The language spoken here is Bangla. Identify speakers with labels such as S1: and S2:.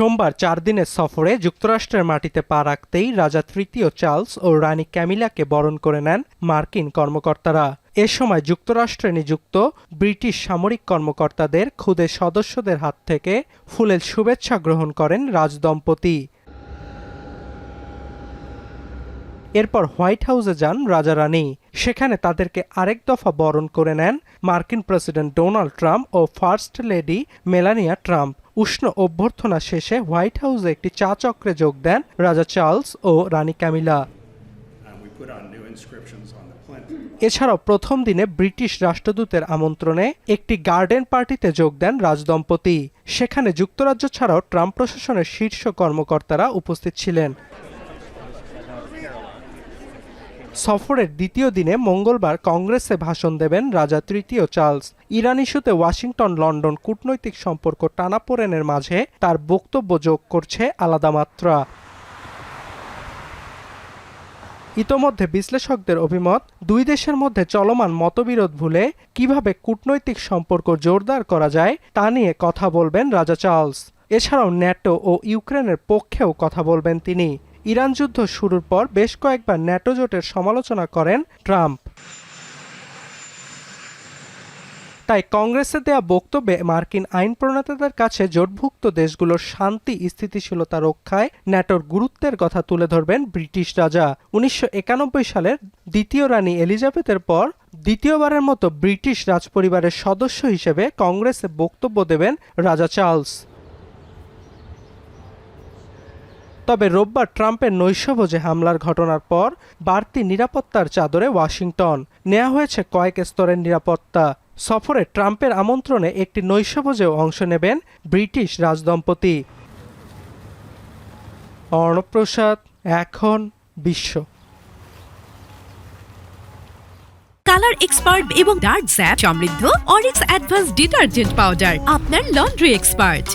S1: সোমবার 4 দিনের সফরে যুক্তরাষ্ট্রের মাটিতে পা রাখতেই রাজা তৃতীয় চার্লস ও রানী ক্যামিলাকে বরণ করে নেন মার্কিন কর্মকর্তারা। এ সময় যুক্তরাষ্ট্রে নিযুক্ত ব্রিটিশ সামরিক কর্মকর্তাদের খুদে সদস্যদের হাত থেকে ফুলেল শুভেচ্ছা গ্রহণ করেন রাজদম্পতি। এরপর হোয়াইট হাউসে যান রাজা রানী। সেখানে তাদেরকে আরেক দফা বরণ করে নেন মার্কিন প্রেসিডেন্ট ডোনাল্ড ট্রাম্প ও ফার্স্ট লেডি মেলানিয়া ট্রাম্প। উষ্ণ অভ্যর্থনা শেষে হোয়াইট হাউসে একটি চা চক্রে যোগ দেন রাজা চার্লস ও রানী ক্যামিলা। এছাড়াও প্রথম দিনে ব্রিটিশ রাষ্ট্রদূতের আমন্ত্রণে একটি গার্ডেন পার্টিতে যোগ দেন রাজদম্পতি। সেখানে যুক্তরাজ্য ছাড়াও ট্রাম্প প্রশাসনের শীর্ষ কর্মকর্তারা উপস্থিত ছিলেন। সফরের দ্বিতীয় দিনে মঙ্গলবার কংগ্রেসে ভাষণ দেবেন রাজা তৃতীয় চার্লস। ইরান ইস্যুতে ওয়াশিংটন লন্ডন কূটনৈতিক সম্পর্ক টানাপোড়েনের মাঝে তার বক্তব্য যোগ করছে আলাদা মাত্রা। ইতোমধ্যে বিশ্লেষকদের অভিমত, দুই দেশের মধ্যে চলমান মতবিরোধ ভুলে কিভাবে কূটনৈতিক সম্পর্ক জোরদার করা যায় তা নিয়ে কথা বলবেন রাজা চার্লস। এছাড়াও ন্যাটো ও ইউক্রেনের পক্ষেও কথা বলবেন তিনি। ইরান যুদ্ধ শুরুর পর বেশ কয়েকবার ন্যাটো জোটের সমালোচনা করেন ট্রাম্প। তাই কংগ্রেসে দেয়া বক্তব্যে মার্কিন আইন প্রণেতাদের কাছে জোটভুক্ত দেশগুলোর শান্তি স্থিতিশীলতা রক্ষায় ন্যাটোর গুরুত্বের কথা তুলে ধরবেন ব্রিটিশ রাজা। 1991 সালের দ্বিতীয় রানী এলিজাবেথের পর দ্বিতীয়বারের মতো ব্রিটিশ রাজপরিবারের সদস্য হিসেবে কংগ্রেসে বক্তব্য দেবেন রাজা চার্লস। তবে রোববার ট্রাম্পের নৈশভোজে হামলার ঘটনার পর বাড়তি নিরাপত্তার চাদরে ওয়াশিংটন। নেওয়া হয়েছে কয়েক স্তরের নিরাপত্তা। সফরে ট্রাম্পের আমন্ত্রণে একটি নৈশভোজেও অংশ নেবেন ব্রিটিশ রাজদম্পতি। অর্ণব প্রসাদ, এখন বিশ্ব।
S2: কালার এক্সপার্ট এবং ডার্ক স্যাপ সমৃদ্ধ অরিক্স অ্যাডভান্স ডিটারজেন্ট পাউডার, আপনার লন্ড্রি এক্সপার্ট।